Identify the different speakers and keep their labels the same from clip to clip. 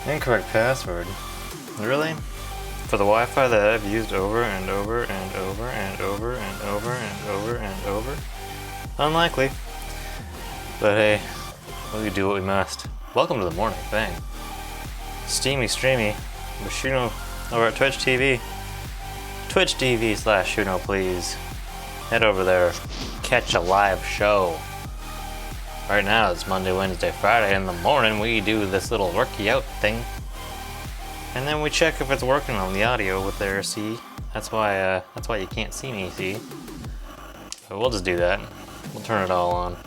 Speaker 1: Incorrect password. Really? For the Wi-Fi that I've used over and over and over and over and over and over and over? Unlikely. But hey, we do what we must. Welcome to the morning thing. Steamy streamy. Shuno over at Twitch TV. Twitch TV/Shuno, please. Head over there. Catch a live show. Right now it's Monday, Wednesday, Friday. In the morning we do this little worky out thing. And then we check if it's working on the audio with there, see? That's why you can't see me, see? But we'll just do that. We'll turn it all on.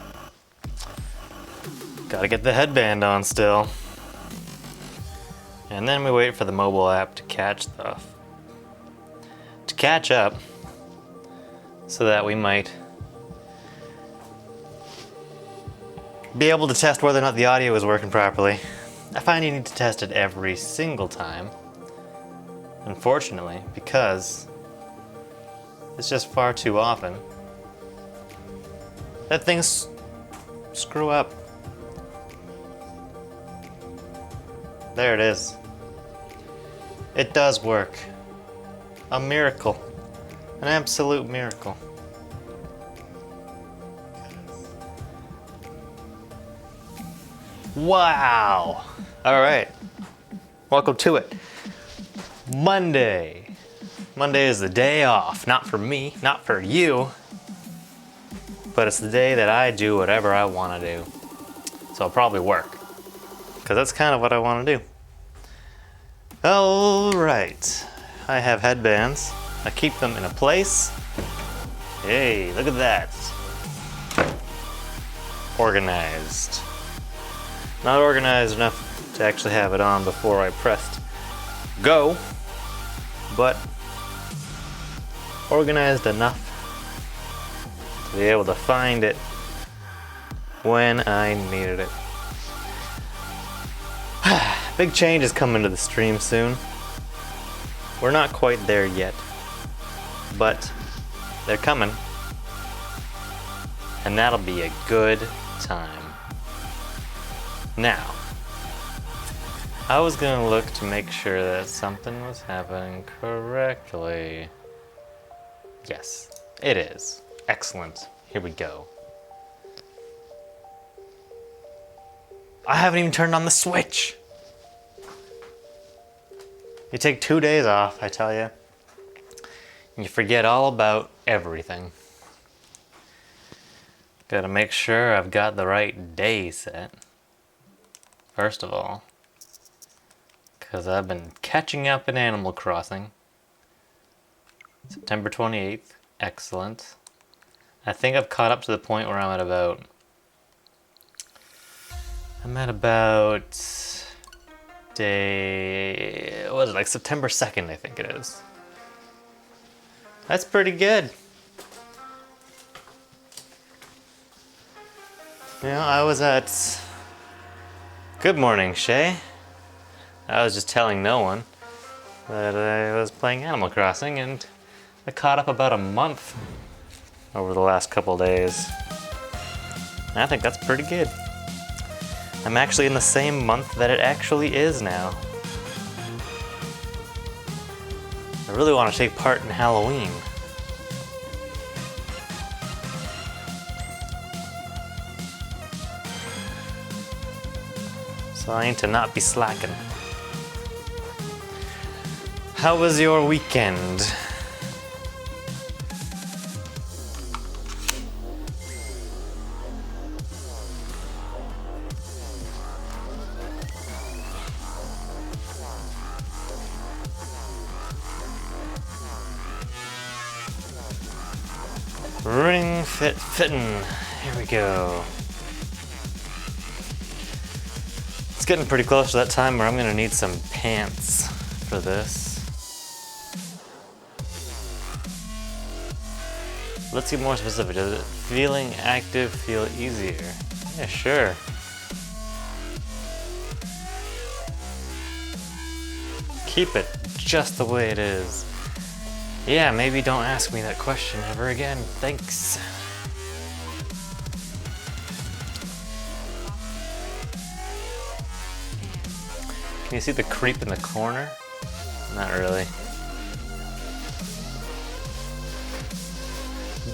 Speaker 1: Gotta get the headband on still. And then we wait for the mobile app to catch stuff. To catch up, so that we might be able to test whether or not the audio is working properly. I find you need to test it every single time, unfortunately, because it's just far too often that things screw up. There it is. It does work. A miracle. An absolute miracle. Wow! Alright. Welcome to it. Monday. Monday is the day off. Not for me, not for you. But it's the day that I do whatever I want to do. So I'll probably work. Because that's kind of what I want to do. Alright. I have headbands. I keep them in a place. Hey, look at that. Organized. Not organized enough to actually have it on before I pressed go, but organized enough to be able to find it when I needed it. Big change is coming to the stream soon. We're not quite there yet, but they're coming, and that'll be a good time. Now, I was gonna look to make sure that something was happening correctly. Yes, it is. Excellent. Here we go. I haven't even turned on the switch. You take 2 days off, I tell you, and you forget all about everything. Gotta make sure I've got the right day set. First of all, because I've been catching up in Animal Crossing. September 28th, excellent. I think I've caught up to the point where I'm at about day, what was it, like September 2nd, I think it is. That's pretty good. You know, I was at... Good morning, Shay. I was just telling no one that I was playing Animal Crossing, and I caught up about a month over the last couple days. And I think that's pretty good. I'm actually in the same month that it actually is now. I really want to take part in Halloween. So I need to not be slacking. How was your weekend? Ring fit fitting. Here we go. It's getting pretty close to that time where I'm gonna need some pants for this. Let's get more specific. Does it feeling active feel easier? Yeah, sure. Keep it just the way it is. Yeah, maybe don't ask me that question ever again. Thanks. Can you see the creep in the corner? Not really.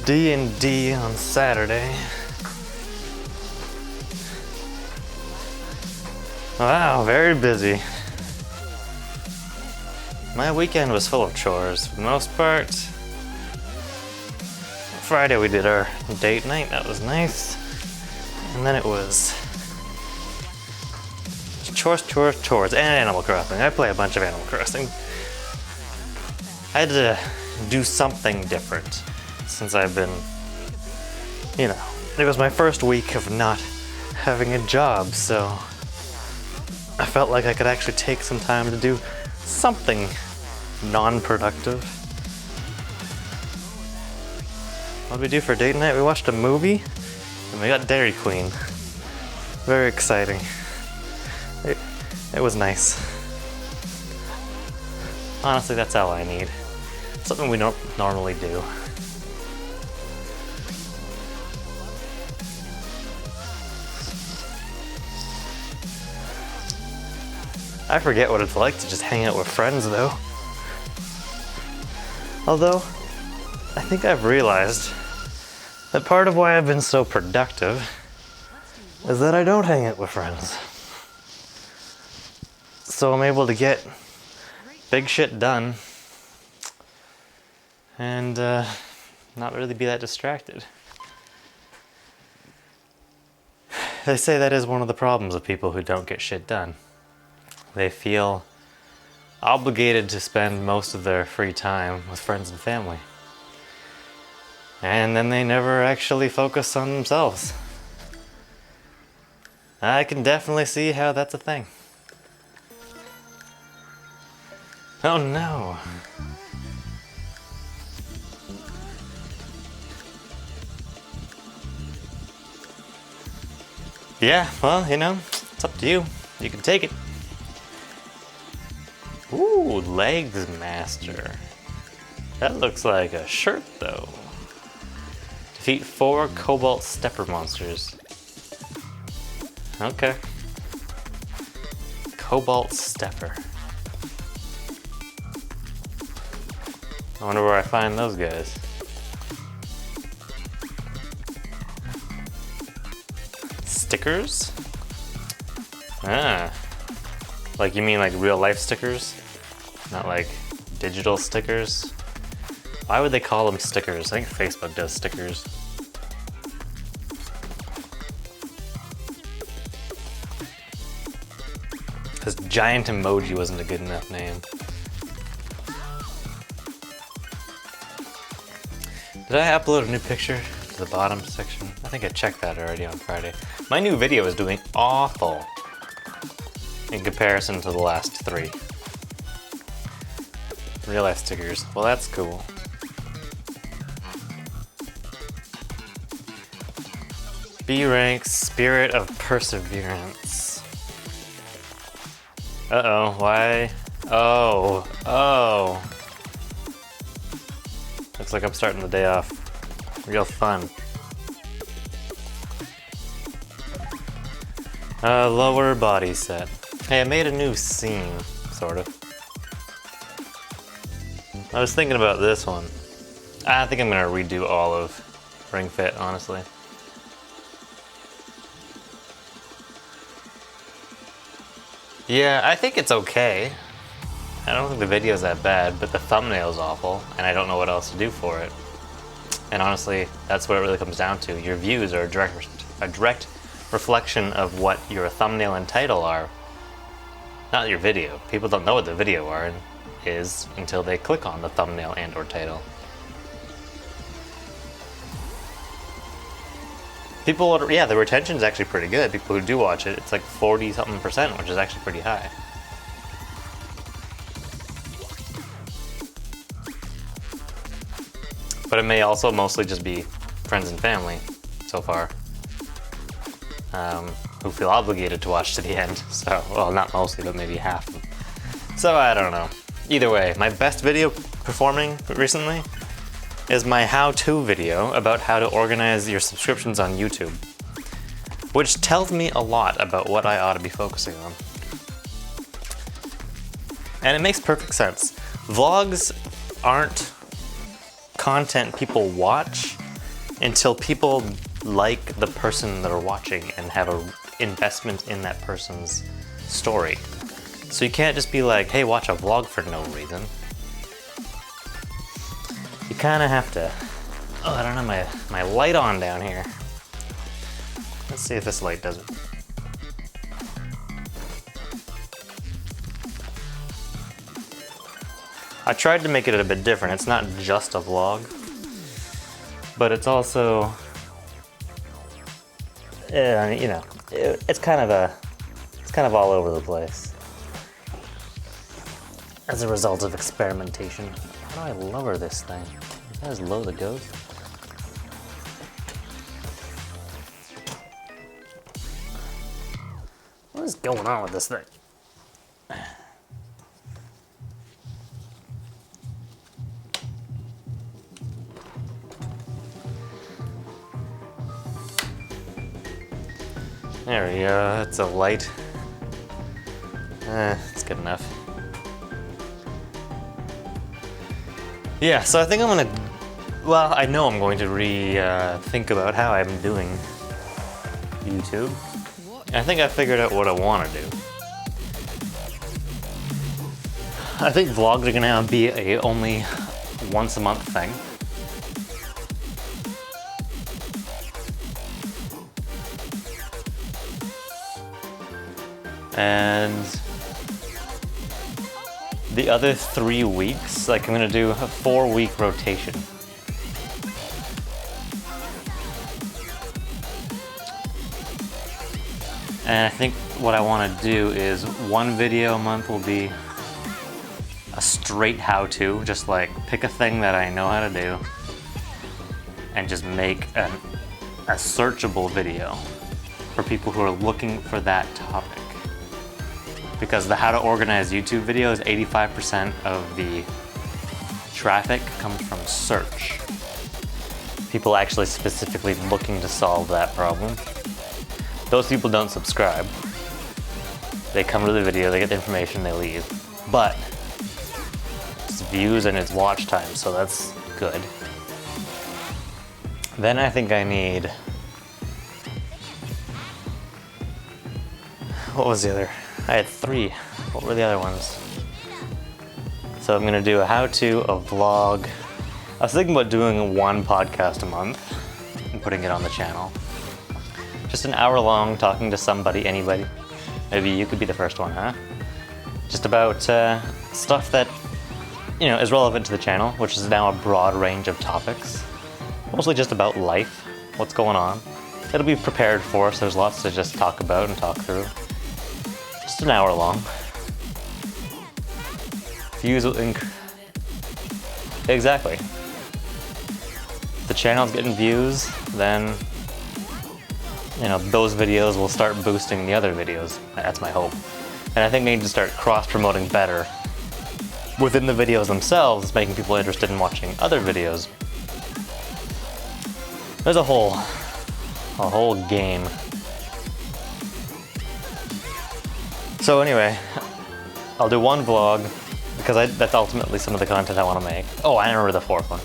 Speaker 1: D&D on Saturday. Wow, very busy. My weekend was full of chores for the most part. Friday we did our date night, that was nice. And then it was chores, and Animal Crossing. I play a bunch of Animal Crossing. I had to do something different since I've been, you know, it was my first week of not having a job, so I felt like I could actually take some time to do something non-productive. What did we do for date night? We watched a movie and we got Dairy Queen. Very exciting. It was nice. Honestly, that's all I need. Something we don't normally do. I forget what it's like to just hang out with friends though. Although, I think I've realized that part of why I've been so productive is that I don't hang out with friends. So I'm able to get big shit done and not really be that distracted. They say that is one of the problems of people who don't get shit done. They feel obligated to spend most of their free time with friends and family. And then they never actually focus on themselves. I can definitely see how that's a thing. Oh no. Yeah, well, you know, it's up to you. You can take it. Ooh, Legs Master. That looks like a shirt though. Defeat 4 Cobalt Stepper monsters. Okay. Cobalt Stepper. I wonder where I find those guys. Stickers? Ah. Like, you mean like real life stickers? Not like digital stickers? Why would they call them stickers? I think Facebook does stickers. Because Giant Emoji wasn't a good enough name. Did I upload a new picture to the bottom section? I think I checked that already on Friday. My new video is doing awful in comparison to the last 3. Real life stickers. Well, that's cool. B rank, Spirit of Perseverance. Uh-oh, why? Oh. Looks like I'm starting the day off real fun. Lower body set. Hey, I made a new scene, sort of. I was thinking about this one. I think I'm gonna redo all of Ring Fit, honestly. Yeah, I think it's okay. I don't think the video's that bad, but the thumbnail's awful, and I don't know what else to do for it. And honestly, that's what it really comes down to. Your views are a direct reflection of what your thumbnail and title are, not your video. People don't know what the video is until they click on the thumbnail and or title. People, yeah, the retention's actually pretty good. People who do watch it, it's like 40-something%, which is actually pretty high. But it may also mostly just be friends and family so far, who feel obligated to watch to the end. So, well, not mostly, but maybe half. So I don't know. Either way, my best video performing recently is my how-to video about how to organize your subscriptions on YouTube, which tells me a lot about what I ought to be focusing on. And it makes perfect sense. Vlogs aren't content people watch until people like the person they're watching and have an investment in that person's story. So you can't just be like, hey, watch a vlog for no reason. You kind of have to... Oh, I don't have my light on down here. Let's see if this light does it. I tried to make it a bit different. It's not just a vlog, but it's also, you know, it's kind of all over the place as a result of experimentation. How do I lower this thing? Is that as low as it goes? What is going on with this thing? There we go, that's a light. It's good enough. Yeah, so I think I'm gonna, well, I know I'm going to think about how I'm doing YouTube. I think I figured out what I want to do. I think vlogs are gonna be a only once a month thing. And the other 3 weeks, like I'm gonna do a 4-week rotation. And I think what I want to do is 1 video a month will be a straight how-to, just like pick a thing that I know how to do and just make a searchable video for people who are looking for that topic. Because the how to organize YouTube videos, 85% of the traffic comes from search. People actually specifically looking to solve that problem. Those people don't subscribe. They come to the video, they get the information, they leave. But it's views and it's watch time, so that's good. Then I think I need... What was the other? I had 3. What were the other ones? So I'm gonna do a how-to, a vlog. I was thinking about doing 1 podcast a month and putting it on the channel. Just an hour long, talking to somebody, anybody. Maybe you could be the first one, huh? Just about stuff that, you know, is relevant to the channel, which is now a broad range of topics. Mostly just about life, what's going on. It'll be prepared for us, there's lots to just talk about and talk through. Just an hour long. Views will Exactly. If the channel's getting views, then, you know, those videos will start boosting the other videos. That's my hope. And I think they need to start cross-promoting better within the videos themselves, making people interested in watching other videos. There's a whole game. So anyway, I'll do 1 vlog, because that's ultimately some of the content I want to make. Oh, I remember the 4th one.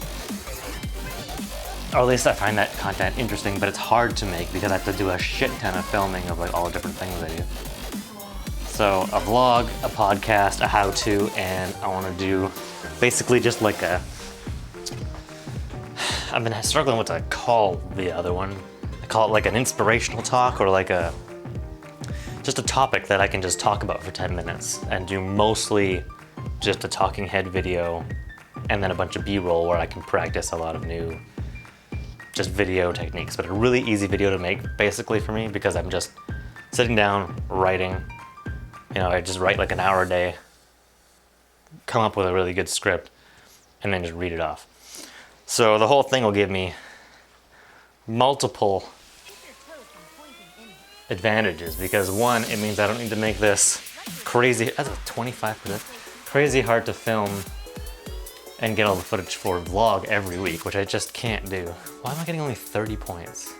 Speaker 1: Or at least I find that content interesting, but it's hard to make because I have to do a shit ton of filming of like all the different things I do. So a vlog, a podcast, a how-to, and I want to do basically just like I've been struggling with what to call the other one. I call it like an inspirational talk, or like just a topic that I can just talk about for 10 minutes and do mostly just a talking head video and then a bunch of B-roll where I can practice a lot of new just video techniques. But a really easy video to make basically for me, because I'm just sitting down, writing. You know, I just write like an hour a day, come up with a really good script, and then just read it off. So the whole thing will give me multiple advantages, because 1, it means I don't need to make this crazy, that's a 25%, crazy hard to film and get all the footage for a vlog every week, which I just can't do. Why am I getting only 30 points?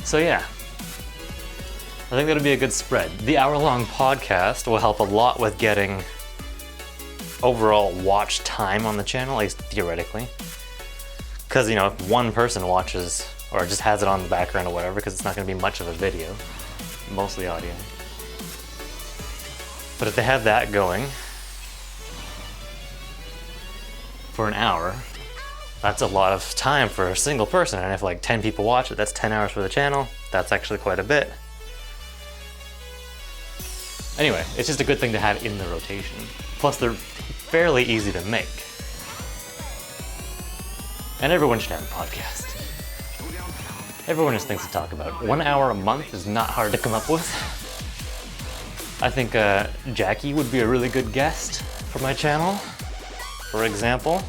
Speaker 1: So yeah, I think that'll be a good spread. The hour-long podcast will help a lot with getting overall watch time on the channel, at least theoretically. Because, you know, if one person watches or just has it on the background or whatever, because it's not going to be much of a video, mostly audio. But if they have that going for an hour, that's a lot of time for a single person. And if like 10 people watch it, that's 10 hours for the channel. That's actually quite a bit. Anyway, it's just a good thing to have in the rotation. Plus, they're fairly easy to make. And everyone should have a podcast. Everyone has things to talk about. 1 hour a month is not hard to come up with. I think Jackie would be a really good guest for my channel, for example.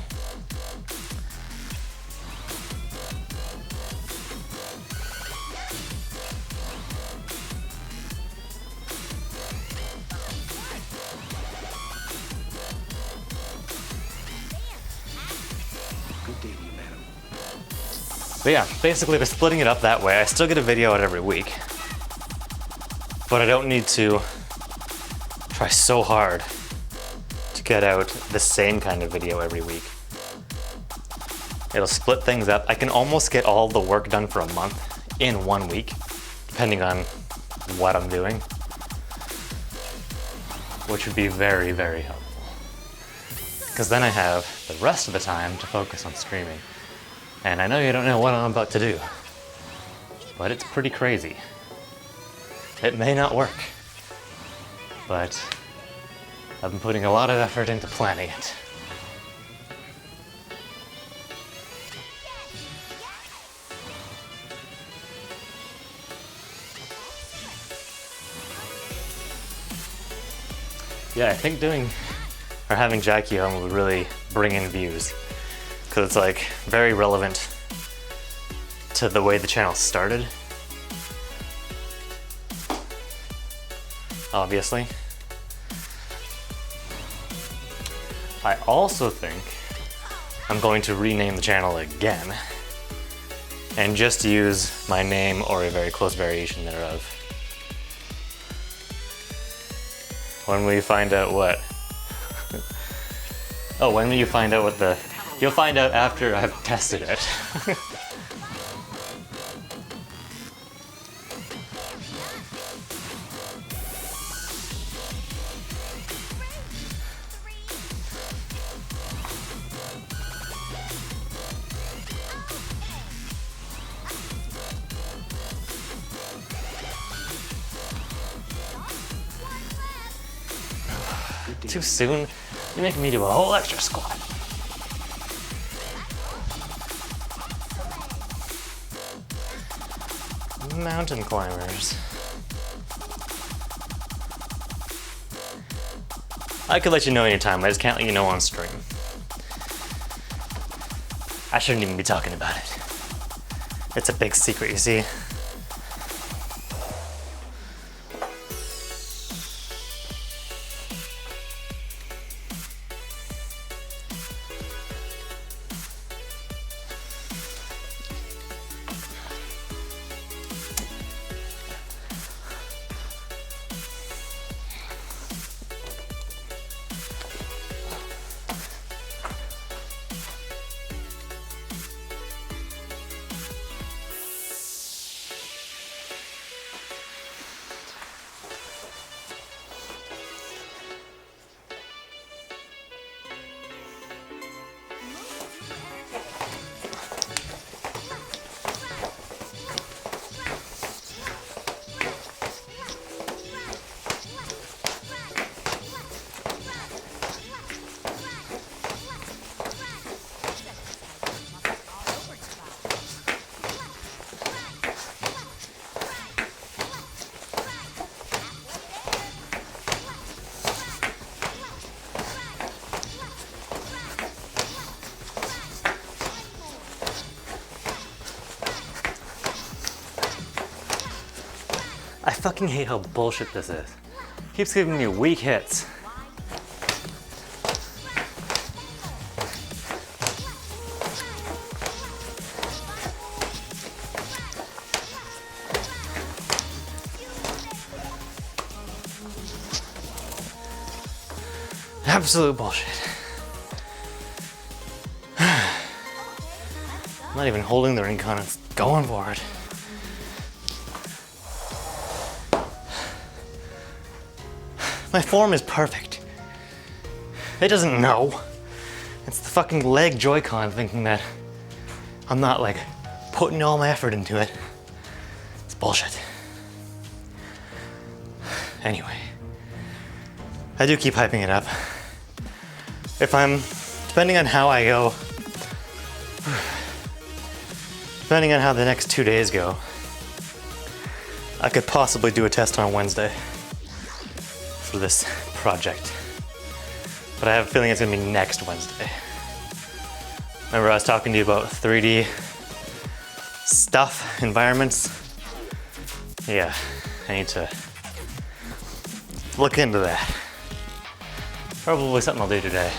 Speaker 1: But yeah, basically by splitting it up that way, I still get a video out every week. But I don't need to try so hard to get out the same kind of video every week. It'll split things up. I can almost get all the work done for a month in 1 week, depending on what I'm doing, which would be very, very helpful. Because then I have the rest of the time to focus on streaming. And I know you don't know what I'm about to do, but it's pretty crazy. It may not work, but I've been putting a lot of effort into planning it. Yeah, I think having Jackie on would really bring in views. Because it's like very relevant to the way the channel started. Obviously. I also think I'm going to rename the channel again and just use my name or a very close variation thereof. When will you find out what? Oh, when will you find out what the... You'll find out after I've tested it. Too soon? You're making me do a whole extra squat. Mountain climbers. I could let you know anytime, I just can't let you know on stream. I shouldn't even be talking about it. It's a big secret, you see. I fucking hate how bullshit this is. Keeps giving me weak hits. Absolute bullshit. I'm not even holding the Rincon, it's going for it. My form is perfect. It doesn't know. It's the fucking leg Joy-Con thinking that I'm not like putting all my effort into it. It's bullshit. Anyway, I do keep hyping it up. If I'm, depending on how I go, depending on how the next 2 days go, I could possibly do a test on Wednesday for this project. But I have a feeling it's gonna be next Wednesday. Remember I was talking to you about 3D stuff, environments? Yeah, I need to look into that. Probably something I'll do today.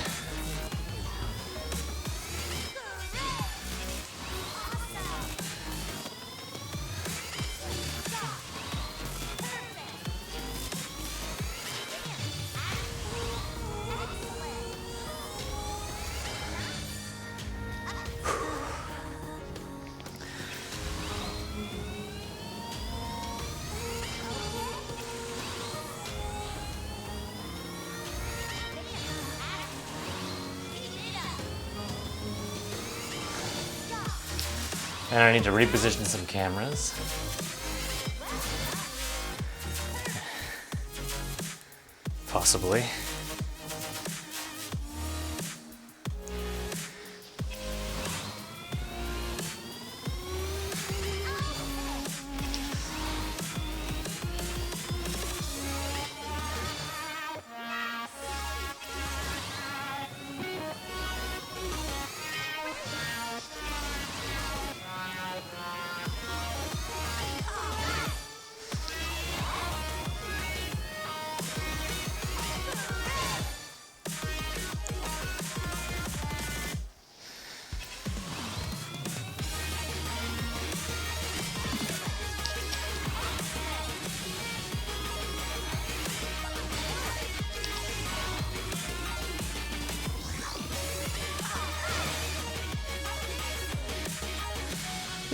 Speaker 1: And I need to reposition some cameras. Possibly.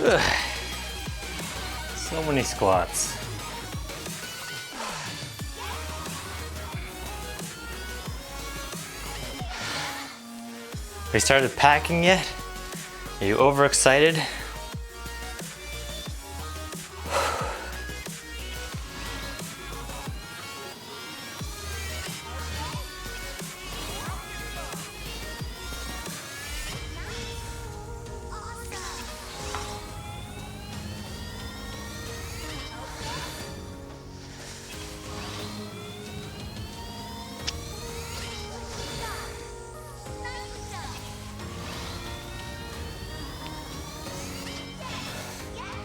Speaker 1: Ugh. So many squats. Have you started packing yet? Are you overexcited?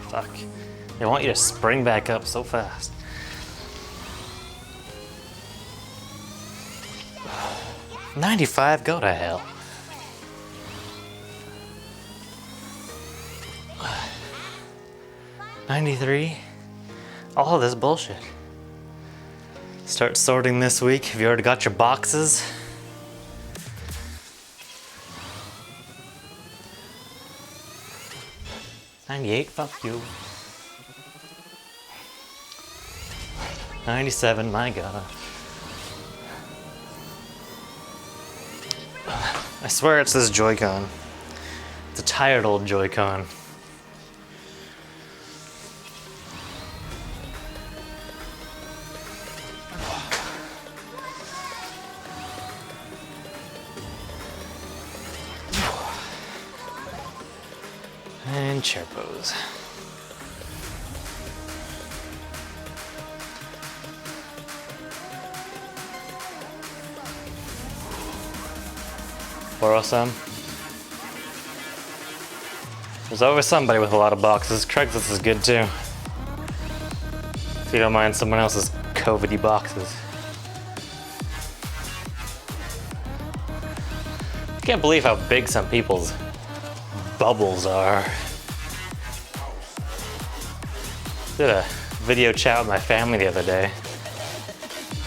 Speaker 1: Fuck. They want you to spring back up so fast. $95, go to hell. $93, all of this bullshit. Start sorting this week. Have you already got your boxes? $98, fuck you. $97, my god. I swear it's this Joy-Con. It's a tired old Joy-Con. And chair pose. Borrow some. There's always somebody with a lot of boxes. Craigslist is good too. If you don't mind someone else's COVID-y boxes. I can't believe how big some people's bubbles are. Did a video chat with my family the other day.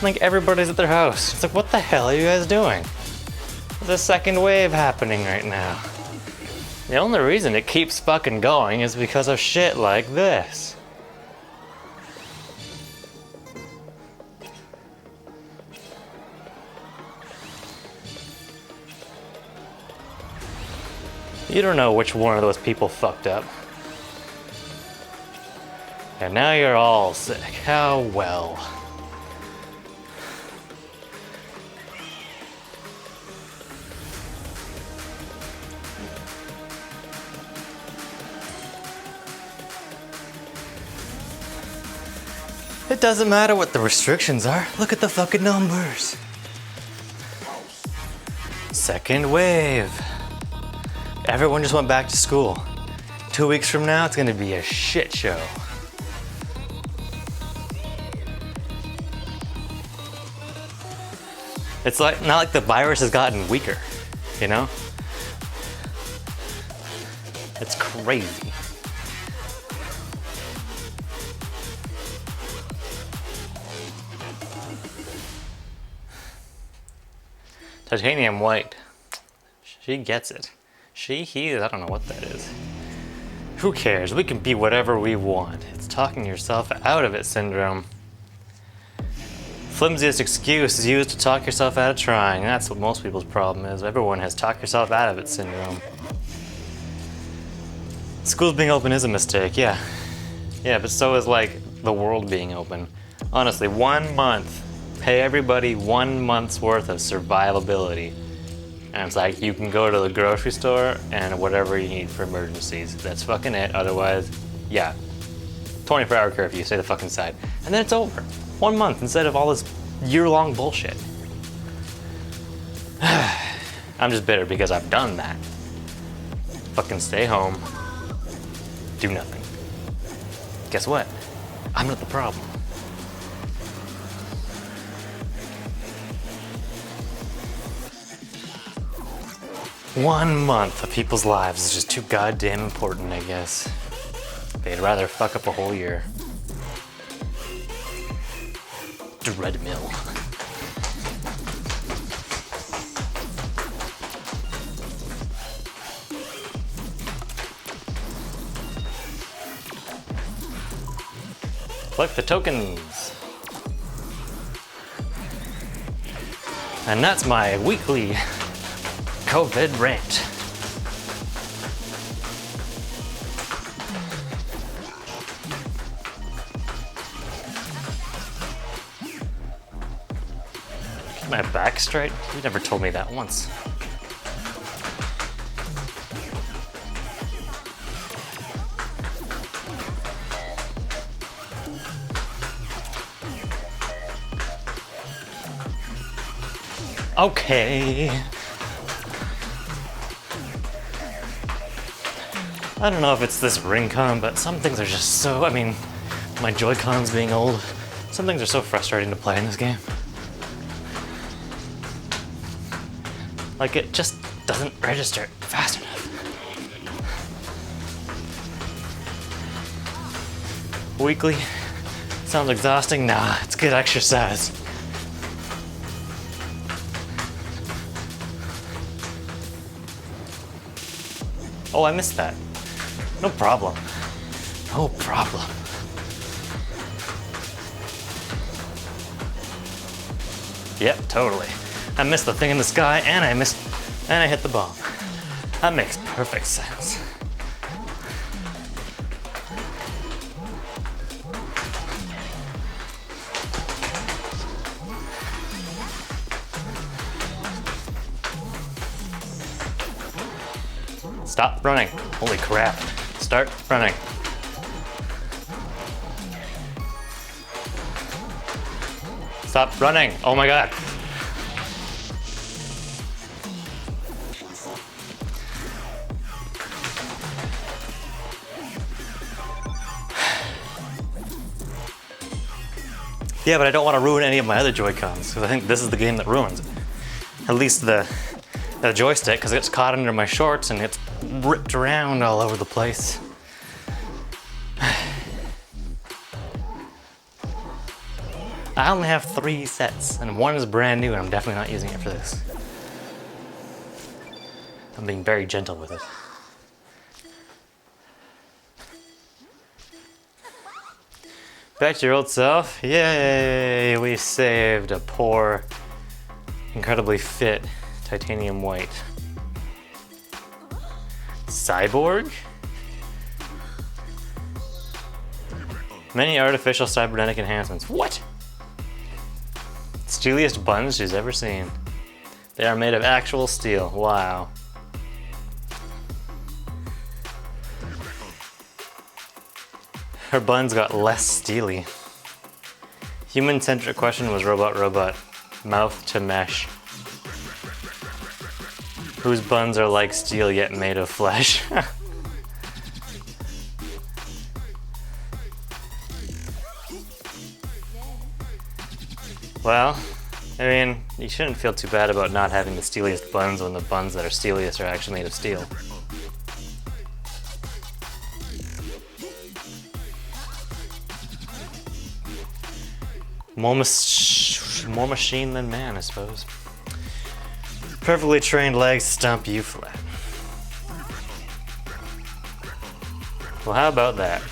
Speaker 1: Like everybody's at their house. It's like, what the hell are you guys doing? There's a second wave happening right now. The only reason it keeps fucking going is because of shit like this. You don't know which one of those people fucked up. And now you're all sick. How well. It doesn't matter what the restrictions are. Look at the fucking numbers. Second wave. Everyone just went back to school. 2 weeks from now, it's gonna be a shit show. It's like not like the virus has gotten weaker, you know? It's crazy. Titanium white. She gets it. He, I don't know what that is. Who cares? We can be whatever we want. It's talking yourself out of it syndrome. Flimsiest excuse is used to talk yourself out of trying. That's what most people's problem is. Everyone has talk yourself out of it syndrome. Schools being open is a mistake, yeah. Yeah, but so is like the world being open. Honestly, 1 month. Pay everybody 1 month's worth of survivability. And it's like, you can go to the grocery store and whatever you need for emergencies. That's fucking it. Otherwise, yeah. 24-hour curfew, stay the fuck inside. And then it's over. 1 month instead of all this year-long bullshit. I'm just bitter because I've done that. Fucking stay home. Do nothing. Guess what? I'm not the problem. One month of people's lives is just too goddamn important, I guess. They'd rather fuck up a whole year. Dreadmill. Collect the tokens. And that's my weekly COVID rant. Get my back straight? You never told me that once. Okay. I don't know if it's this Ring-Con, but some things are just so, I mean, my Joy-Cons being old, some things are so frustrating to play in this game. Like, it just doesn't register fast enough. Weekly? Sounds exhausting? Nah, it's good exercise. Oh, I missed that. No problem. No problem. Yep, totally. I missed the thing in the sky and I hit the bomb. That makes perfect sense. Stop running. Holy crap. Start running. Stop running. Oh my god. Yeah, but I don't want to ruin any of my other Joy-Cons, because I think this is the game that ruins it. At least the joystick, because it gets caught under my shorts and it's ripped around all over the place. I only have 3 sets, and one is brand new, and I'm definitely not using it for this. I'm being very gentle with it. Back to your old self. Yay! We saved a poor, incredibly fit Titanium White. Cyborg? Many artificial cybernetic enhancements. What? Steeliest buns she's ever seen. They are made of actual steel. Wow. Her buns got less steely. Human-centric question was robot. Mouth to mesh. Whose buns are like steel yet made of flesh? Well, I mean, you shouldn't feel too bad about not having the steeliest buns when the buns that are steeliest are actually made of steel. More machine than man, I suppose. Perfectly trained legs stomp you flat. Well, how about that?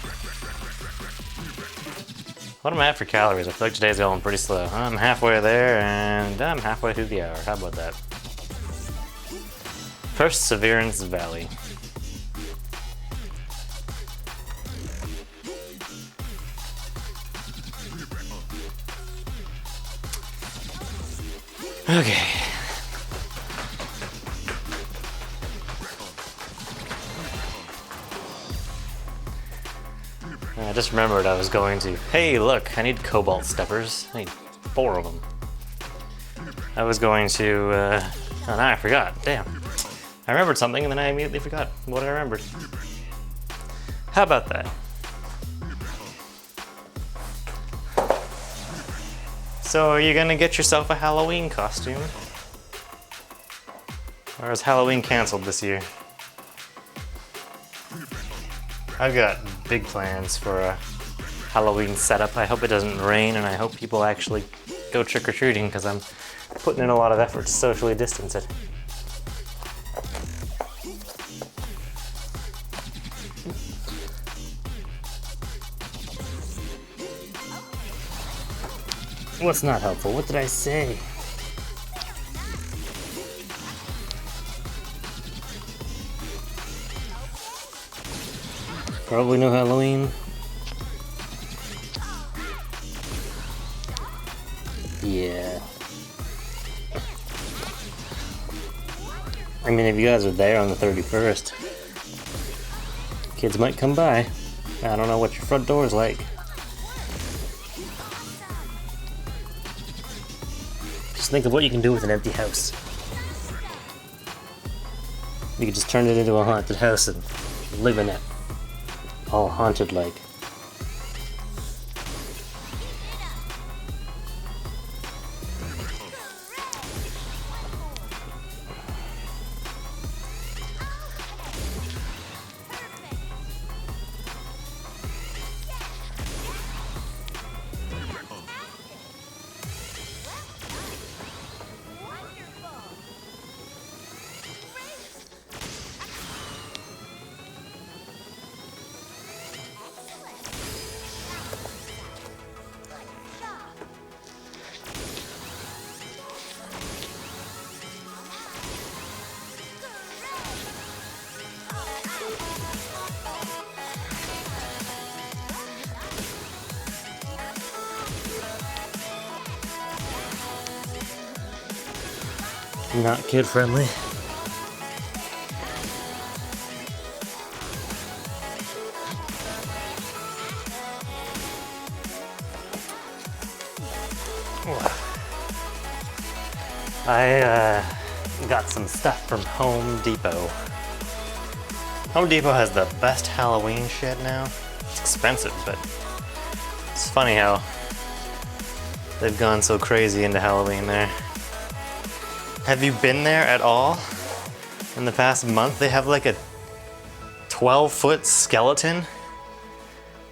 Speaker 1: What am I at for calories? I feel like today's going pretty slow. I'm halfway there and I'm halfway through the hour. How about that? Perseverance Valley. Okay. I just remembered I was going to. Hey, look, I need cobalt steppers. I need 4 of them. I was going to. Oh, now I forgot. Damn. I remembered something and then I immediately forgot what I remembered. How about that? So, are you gonna get yourself a Halloween costume? Or is Halloween canceled this year? I've got big plans for a Halloween setup. I hope it doesn't rain and I hope people actually go trick-or-treating because I'm putting in a lot of effort to socially distance it. What's not helpful? What did I say? Probably no Halloween. Yeah. I mean, if you guys are there on the 31st, kids might come by. I don't know what your front door is like. Just think of what you can do with an empty house. You could just turn it into a haunted house and live in it. All haunted like. Not kid friendly. I got some stuff from Home Depot. Home Depot has the best Halloween shit now. It's expensive, but it's funny how they've gone so crazy into Halloween there. Have you been there at all in the past month? They have like a 12-foot skeleton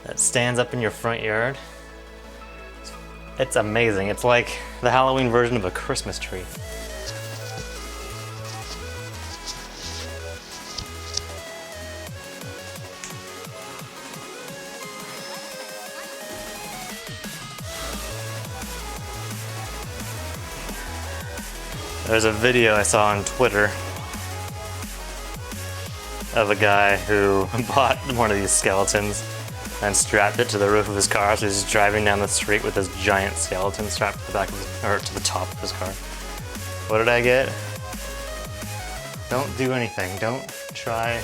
Speaker 1: that stands up in your front yard. It's It's amazing. It's like the Halloween version of a Christmas tree. There's a video I saw on Twitter of a guy who bought one of these skeletons and strapped it to the roof of his car, so he's driving down the street with this giant skeleton strapped to the back of his, or to the top of his car. What did I get? Don't do anything. Don't try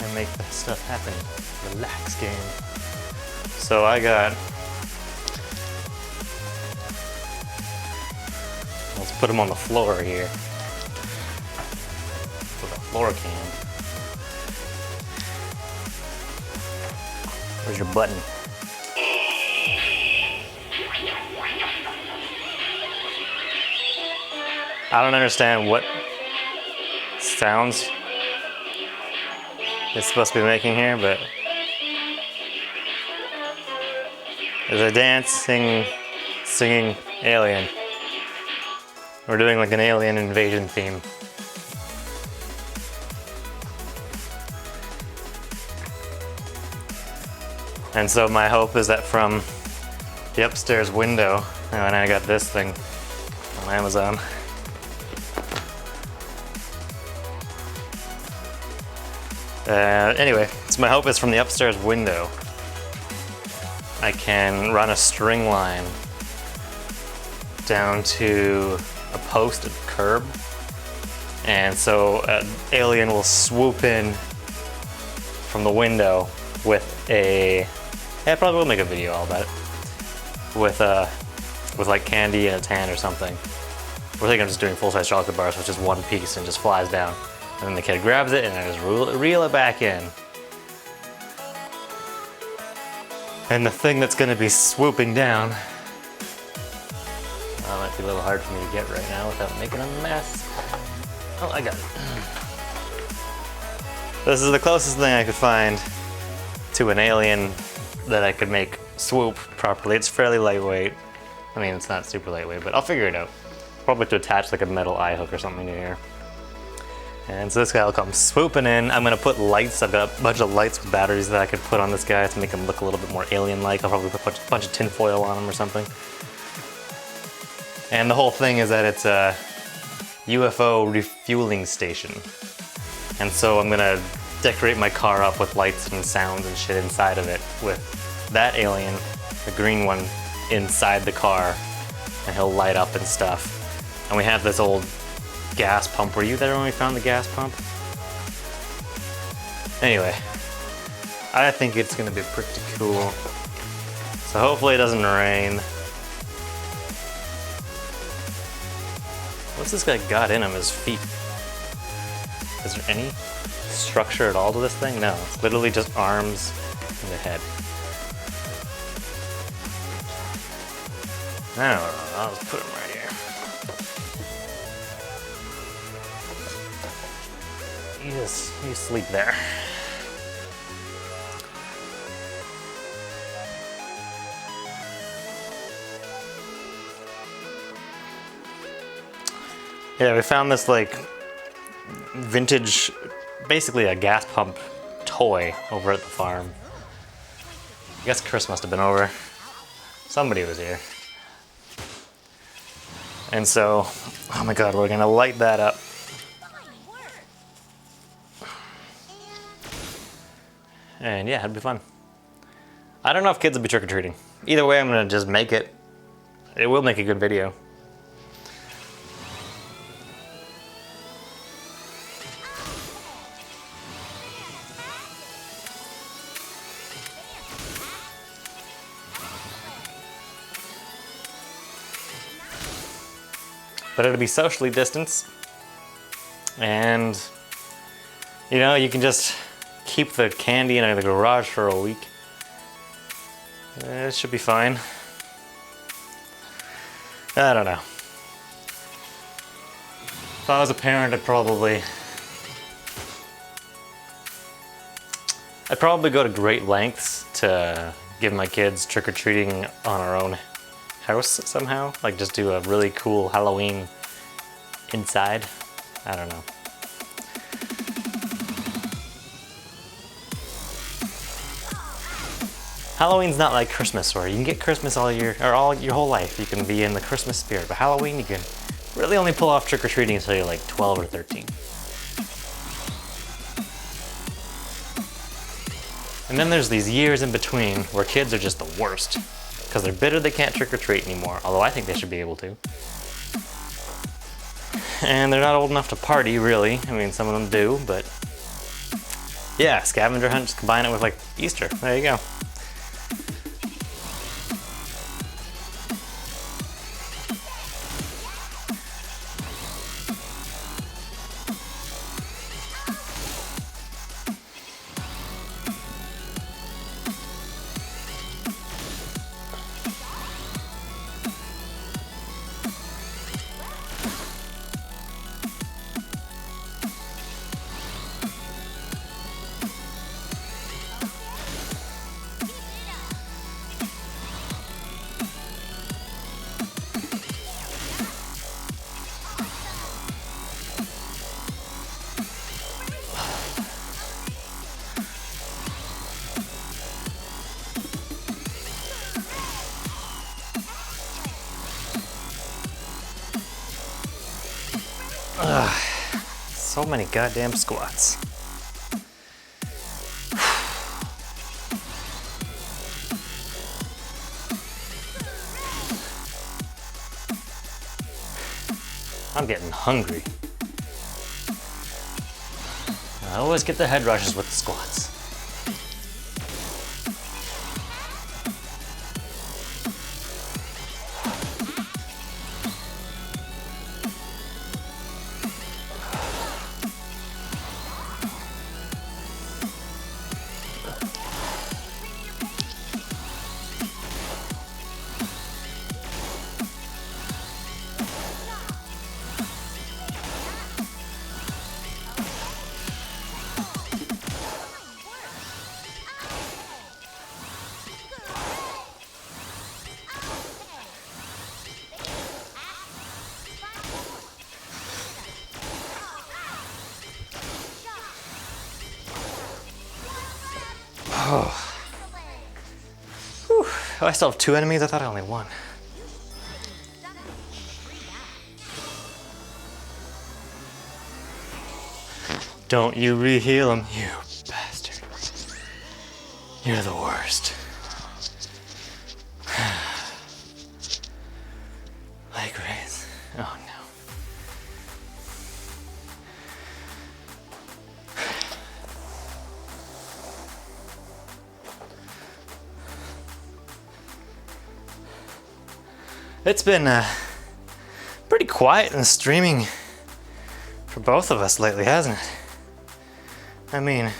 Speaker 1: and make that stuff happen. Relax, game. So I got... Let's put him on the floor here. With a floor cam. Where's your button? I don't understand what sounds it's supposed to be making here, but there's a dancing, singing alien. We're doing like an alien invasion theme. And so my hope is that from the upstairs window, and I got this thing on Amazon. Anyway, so my hope is from the upstairs window, I can run a string line down to a post at the curb, and so an alien will swoop in from the window with a... Yeah, I probably will make a video all about it. With like candy and a tan or something. We're thinking of just doing full-size chocolate bars with just one piece and just flies down. And then the kid grabs it and I just reel it back in. And the thing that's gonna be swooping down, that might be a little hard for me to get right now without making a mess. Oh, I got it. This is the closest thing I could find to an alien that I could make swoop properly. It's fairly lightweight. I mean, it's not super lightweight, but I'll figure it out. Probably to attach like a metal eye hook or something to here. And so this guy will come swooping in. I'm gonna put lights. I've got a bunch of lights with batteries that I could put on this guy to make him look a little bit more alien-like. I'll probably put a bunch of tin foil on him or something. And the whole thing is that it's a UFO refueling station. And so I'm gonna decorate my car up with lights and sounds and shit inside of it with that alien, the green one, inside the car, and he'll light up and stuff. And we have this old gas pump. Were you there when we found the gas pump? Anyway, I think it's gonna be pretty cool. So hopefully it doesn't rain. What's this guy got in him, his feet? Is there any structure at all to this thing? No, it's literally just arms and a head. I don't know, I'll just put him right here. You sleep there. Yeah, we found this like vintage, basically a gas pump toy over at the farm. I guess Chris must have been over. Somebody was here. And so, oh my God, we're gonna light that up. And yeah, it'd be fun. I don't know if kids will be trick-or-treating. Either way, I'm gonna just make it. It will make a good video. But it'll be socially distanced. And, you know, you can just keep the candy in the garage for a week. It should be fine. I don't know. If I was a parent, I'd probably go to great lengths to give my kids trick-or-treating on our own house somehow. Like just do a really cool Halloween inside. I don't know. Halloween's not like Christmas where you can get Christmas all year, or all your whole life. You can be in the Christmas spirit, but Halloween you can really only pull off trick-or-treating until you're like 12 or 13. And then there's these years in between where kids are just the worst because they're bitter they can't trick-or-treat anymore, although I think they should be able to. And they're not old enough to party, really. I mean, some of them do, but yeah, scavenger hunt, just combine it with like Easter. There you go. Ugh, so many goddamn squats. I'm getting hungry. I always get the head rushes with the squats. Oh. Whew. Oh, I still have 2 enemies? I thought I only one. Don't you re-heal him, you bastard. You're the worst. Leg raise. Oh no. It's been pretty quiet in streaming for both of us lately, hasn't it? I mean,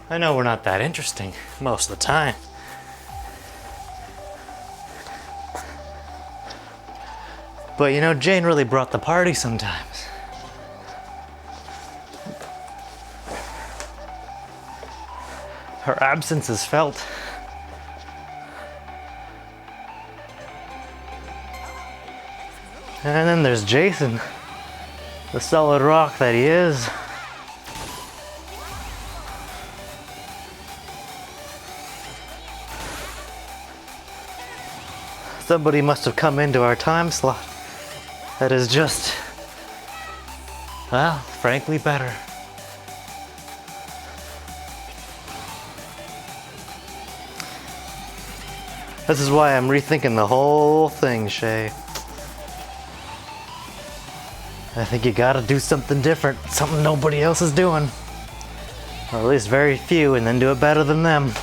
Speaker 1: I know we're not that interesting most of the time. But you know, Jane really brought the party sometimes. Her absence is felt. And then there's Jason, the solid rock that he is. Somebody must have come into our time slot that is just, well, frankly better. This is why I'm rethinking the whole thing, Shay. I think you gotta do something different, something nobody else is doing. Or at least very few, and then do it better than them.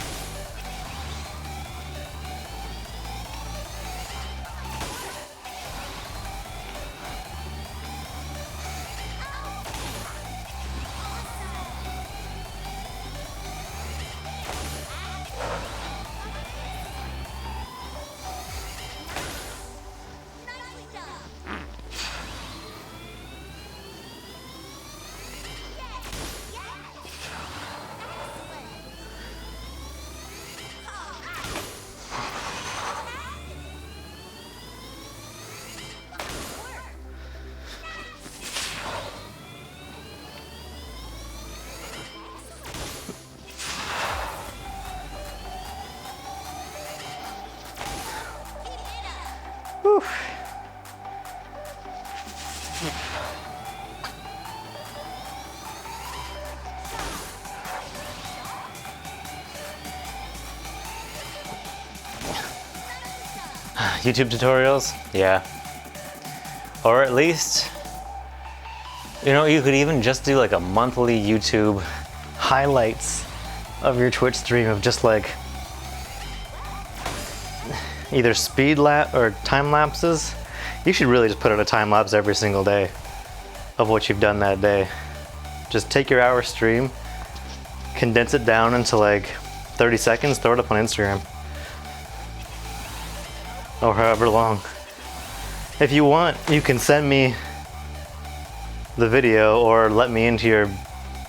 Speaker 1: Whew. YouTube tutorials? Yeah. Or at least, you know, you could even just do like a monthly YouTube highlights of your Twitch stream of just like either speed lap or time lapses. You should really just put out a time lapse every single day of what you've done that day. Just take your hour stream, condense it down into like 30 seconds, throw it up on Instagram. Or however long. If you want, you can send me the video or let me into your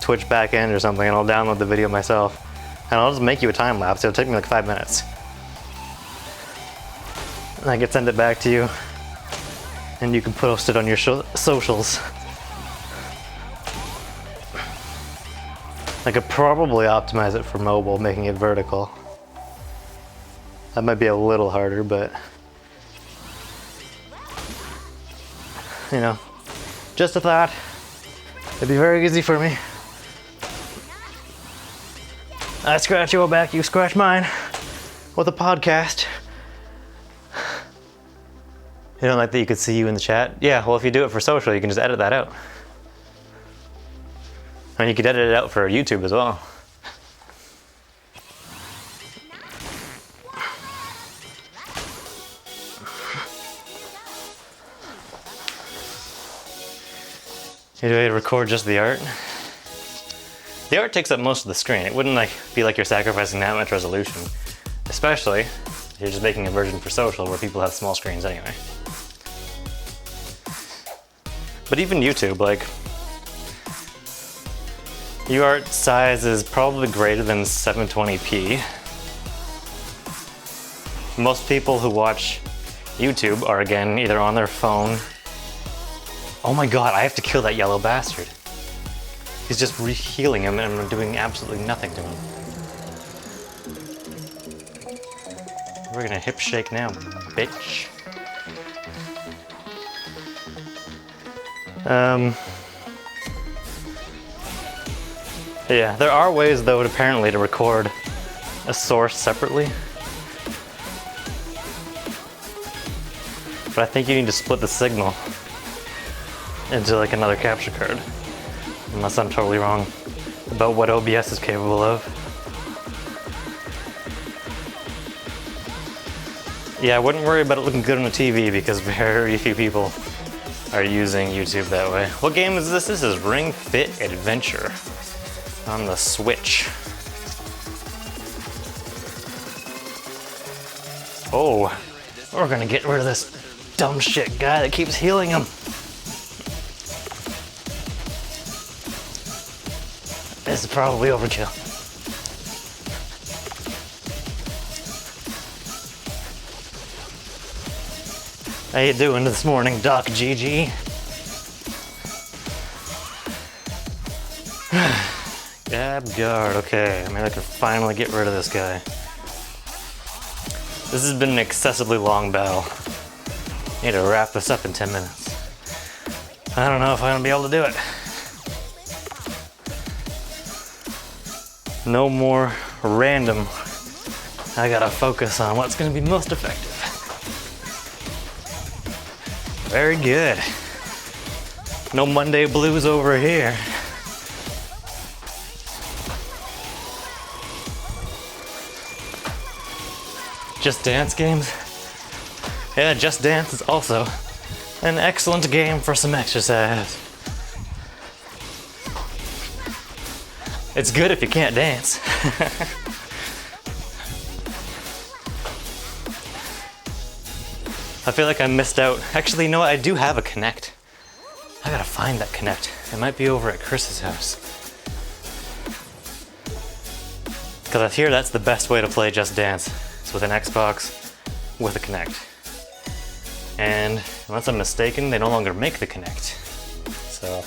Speaker 1: Twitch backend or something and I'll download the video myself. And I'll just make you a time lapse. It'll take me like 5 minutes. And I can send it back to you. And you can post it on your socials. I could probably optimize it for mobile, making it vertical. That might be a little harder, but you know, just a thought. It'd be very easy for me. I scratch your back, you scratch mine with a podcast. You don't like that you could see you in the chat? Yeah, well, if you do it for social, you can just edit that out. And you could edit it out for YouTube as well. Any way to record just the art? The art takes up most of the screen. It wouldn't like be like you're sacrificing that much resolution. Especially if you're just making a version for social where people have small screens anyway. But even YouTube, like, UArt size is probably greater than 720p. Most people who watch YouTube are again either on their phone. Oh my god, I have to kill that yellow bastard. He's just healing him and I'm doing absolutely nothing to him. We're gonna hip shake now, bitch. Yeah, there are ways though apparently to record a source separately. But I think you need to split the signal into like another capture card. Unless I'm totally wrong about what OBS is capable of. Yeah, I wouldn't worry about it looking good on a TV because very few people are using YouTube that way. What game is this? This is Ring Fit Adventure on the Switch. Oh, we're gonna get rid of this dumb shit guy that keeps healing him. This is probably overkill. How you doing this morning, Doc GG? Gab guard, okay. I mean, I can finally get rid of this guy. This has been an excessively long battle. I need to wrap this up in 10 minutes. I don't know if I'm gonna be able to do it. No more random. I gotta focus on what's gonna be most effective. Very good. No Monday blues over here. Just Dance games? Yeah, Just Dance is also an excellent game for some exercise. It's good if you can't dance. I feel like I missed out. Actually, you know what? I do have a Kinect. I gotta find that Kinect. It might be over at Chris's house. Because I hear that's the best way to play Just Dance. It's with an Xbox with a Kinect. And unless I'm mistaken, they no longer make the Kinect. So.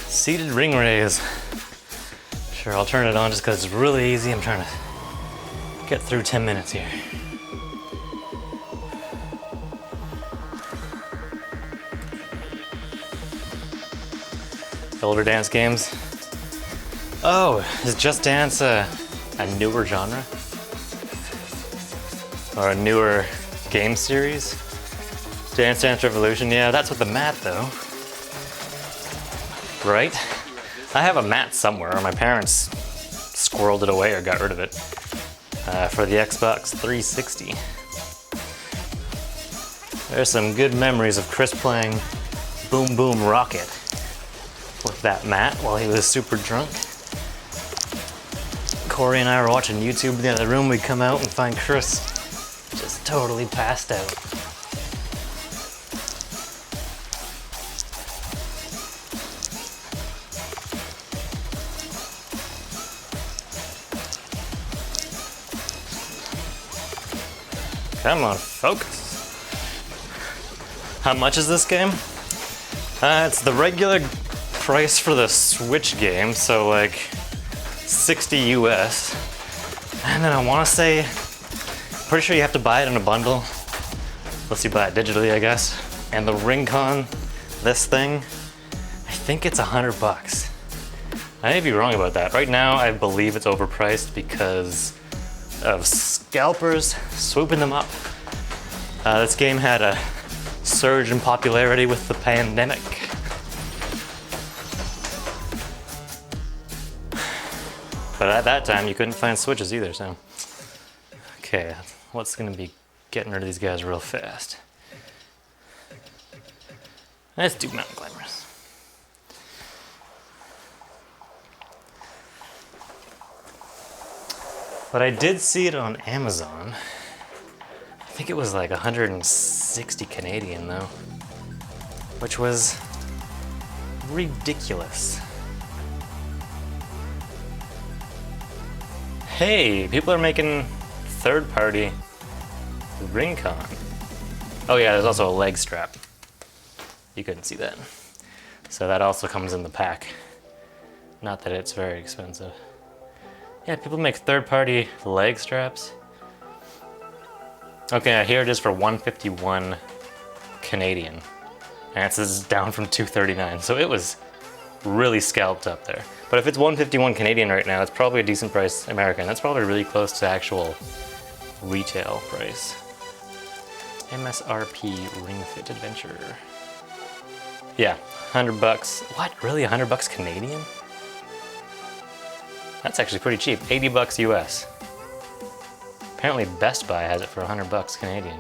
Speaker 1: Seated ring raise. Sure, I'll turn it on just because it's really easy. I'm trying to get through 10 minutes here. Older dance games. Oh, is Just Dance a newer genre? Or a newer game series? Dance Dance Revolution, yeah, that's with the mat though. Right? I have a mat somewhere, or my parents squirreled it away or got rid of it. For the Xbox 360. There's some good memories of Chris playing Boom Boom Rocket with that mat while he was super drunk. Corey and I were watching YouTube in the other room. We'd come out and find Chris just totally passed out. Come on, focus. How much is this game? It's the regular price for the Switch game, so like 60 US. And then I want to say, pretty sure you have to buy it in a bundle. Unless you buy it digitally, I guess. And the Ring-Con, this thing, I think it's $100. I may be wrong about that. Right now, I believe it's overpriced because of scalpers swooping them up. This game had a surge in popularity with the pandemic. But at that time, you couldn't find Switches either, so. Okay, what's gonna be getting rid of these guys real fast? Let's do mountain climbers. But I did see it on Amazon. I think it was like 160 Canadian though, which was ridiculous. Hey, people are making third-party Ring-Con. Oh yeah, there's also a leg strap. You couldn't see that. So that also comes in the pack. Not that it's very expensive. Yeah, people make third-party leg straps. Okay, here it is for 151 Canadian. And this is down from 239, so it was really scalped up there. But if it's 151 Canadian right now, it's probably a decent price American. That's probably really close to actual retail price. MSRP Ring Fit Adventure. Yeah, $100. What, really, $100 Canadian? That's actually pretty cheap, $80 US. Apparently Best Buy has it for $100 Canadian.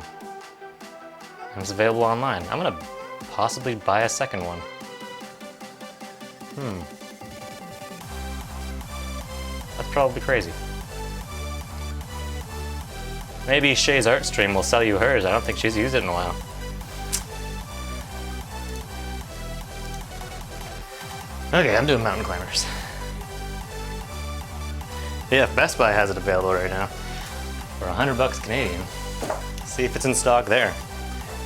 Speaker 1: And it's available online. I'm gonna possibly buy a second one. That's probably crazy. Maybe Shay's art stream will sell you hers. I don't think she's used it in a while. Okay, I'm doing mountain climbers. Yeah, Best Buy has it available right now for $100 Canadian. See if it's in stock there.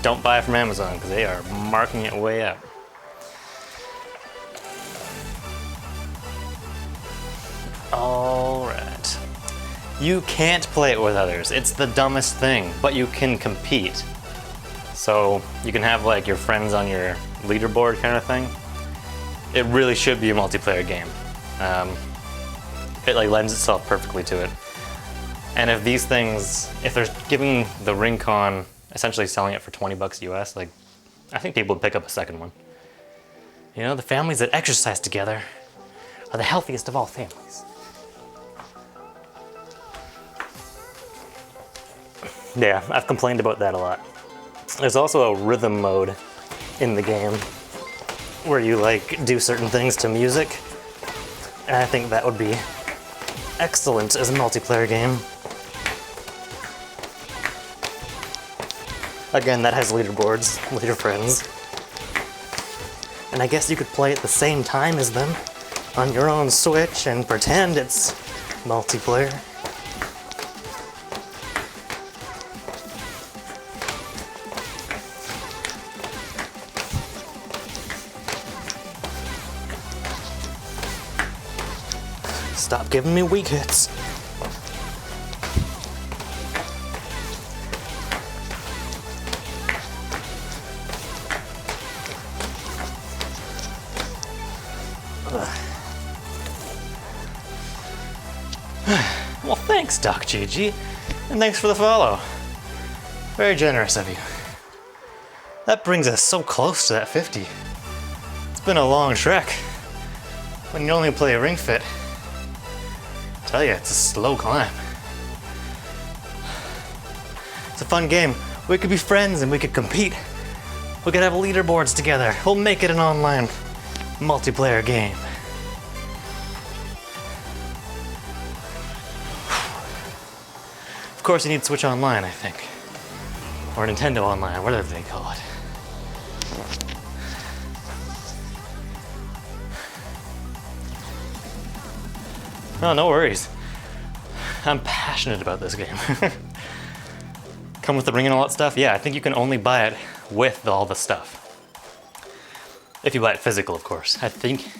Speaker 1: Don't buy it from Amazon because they are marking it way up. All right. You can't play it with others. It's the dumbest thing, but you can compete. So you can have like your friends on your leaderboard kind of thing. It really should be a multiplayer game. It like lends itself perfectly to it. And if these things, if they're giving the Ring-Con, essentially selling it for $20 US, like I think people would pick up a second one. You know, the families that exercise together are the healthiest of all families. Yeah, I've complained about that a lot. There's also a rhythm mode in the game where you like do certain things to music. And I think that would be excellent as a multiplayer game. Again, that has leaderboards with your friends. And I guess you could play at the same time as them on your own Switch and pretend it's multiplayer. Stop giving me weak hits. Well, thanks, Doc GG, and thanks for the follow. Very generous of you. That brings us so close to that 50. It's been a long trek. When you only play Ring Fit, I tell you, it's a slow climb. It's a fun game. We could be friends and we could compete. We could have leaderboards together. We'll make it an online multiplayer game. Of course, you need Switch Online, I think. Or Nintendo Online, whatever they call it. Oh, no worries. I'm passionate about this game. Come with the ring and all that stuff? Yeah, I think you can only buy it with all the stuff. If you buy it physical, of course. I think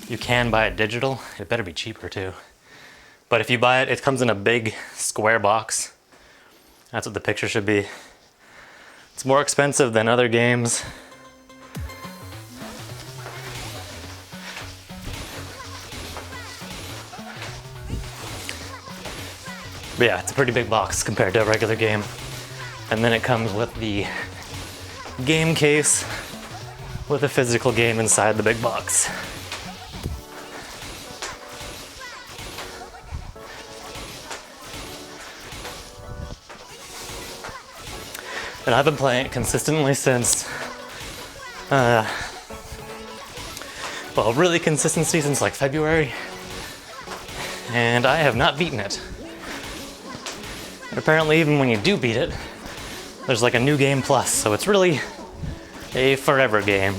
Speaker 1: you can buy it digital. It better be cheaper too. But if you buy it, it comes in a big square box. That's what the picture should be. It's more expensive than other games. But yeah, it's a pretty big box compared to a regular game. And then it comes with the game case with a physical game inside the big box. And I've been playing it consistently since, well, really consistency since like February. And I have not beaten it. And apparently even when you do beat it, there's like a new game plus, so it's really a forever game.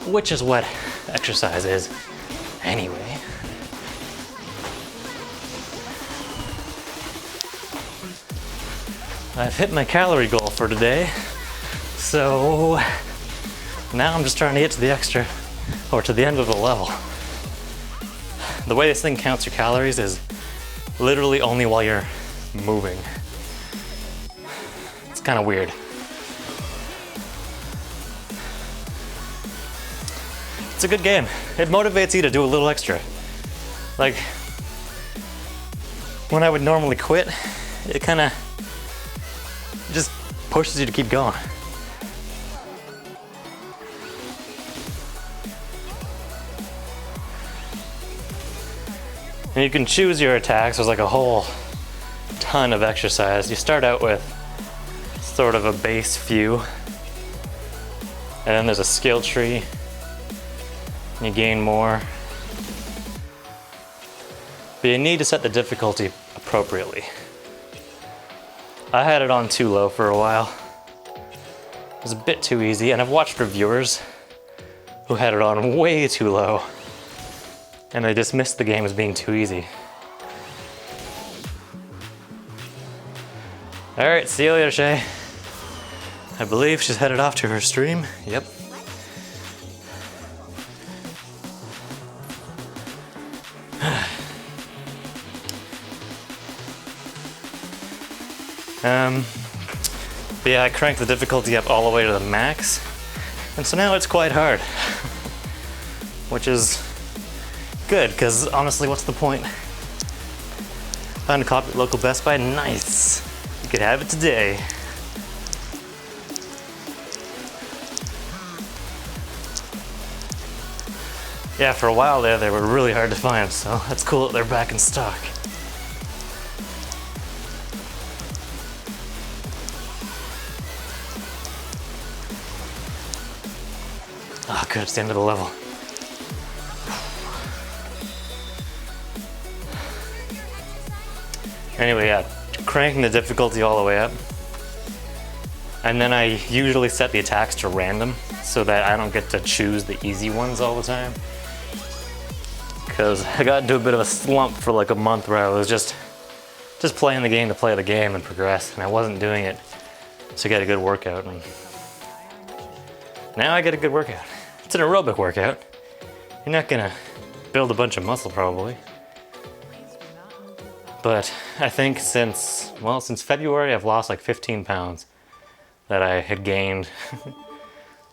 Speaker 1: Which is what exercise is anyway. I've hit my calorie goal for today, so now I'm just trying to get to the extra, or to the end of the level. The way this thing counts your calories is literally only while you're moving. It's kind of weird. It's a good game. It motivates you to do a little extra. Like, when I would normally quit, it kind of just pushes you to keep going. And you can choose your attacks. There's like a whole ton of exercise. You start out with sort of a base few, and then there's a skill tree. You gain more. But you need to set the difficulty appropriately. I had it on too low for a while. It was a bit too easy, and I've watched reviewers who had it on way too low, and they dismissed the game as being too easy. All right, see you later, Shay. I believe she's headed off to her stream. Yep. But yeah, I cranked the difficulty up all the way to the max, and so now it's quite hard. Which is good, because honestly, what's the point? Found a copy at local Best Buy, nice. You could have it today. Yeah, for a while there, they were really hard to find, so that's cool that they're back in stock. Oh, good, it's the end of the level. Anyway, yeah, cranking the difficulty all the way up. And then I usually set the attacks to random so that I don't get to choose the easy ones all the time. Because I got into a bit of a slump for like a month where I was just playing the game to play the game and progress, and I wasn't doing it to get a good workout. And now I get a good workout. It's an aerobic workout. You're not gonna build a bunch of muscle probably. But I think since February, I've lost like 15 pounds that I had gained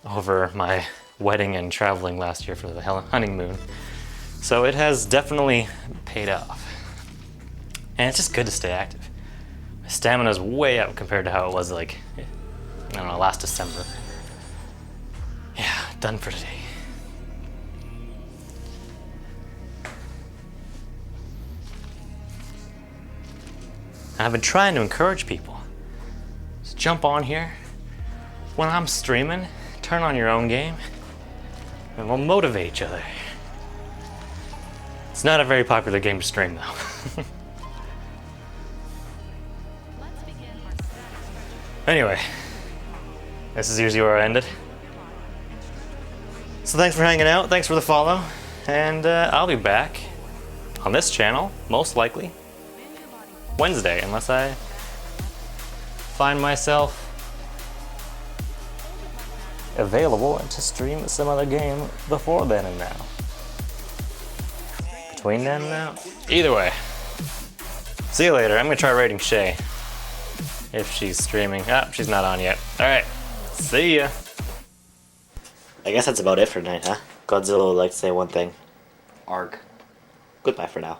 Speaker 1: over my wedding and traveling last year for the honeymoon. So it has definitely paid off. And it's just good to stay active. My stamina's way up compared to how it was like, I don't know, last December. Yeah, done for today. I've been trying to encourage people. Just jump on here. When I'm streaming, turn on your own game, and we'll motivate each other. It's not a very popular game to stream though. Anyway, this is usually where I ended. So thanks for hanging out, thanks for the follow, and I'll be back on this channel, most likely, Wednesday, unless I find myself available to stream some other game before then and now. Between then and now? Either way. See you later. I'm gonna try raiding Shay. If she's streaming. Ah, she's not on yet. Alright. See ya. I guess that's about it for tonight, huh? Godzilla would like to say one thing. Arg. Goodbye for now.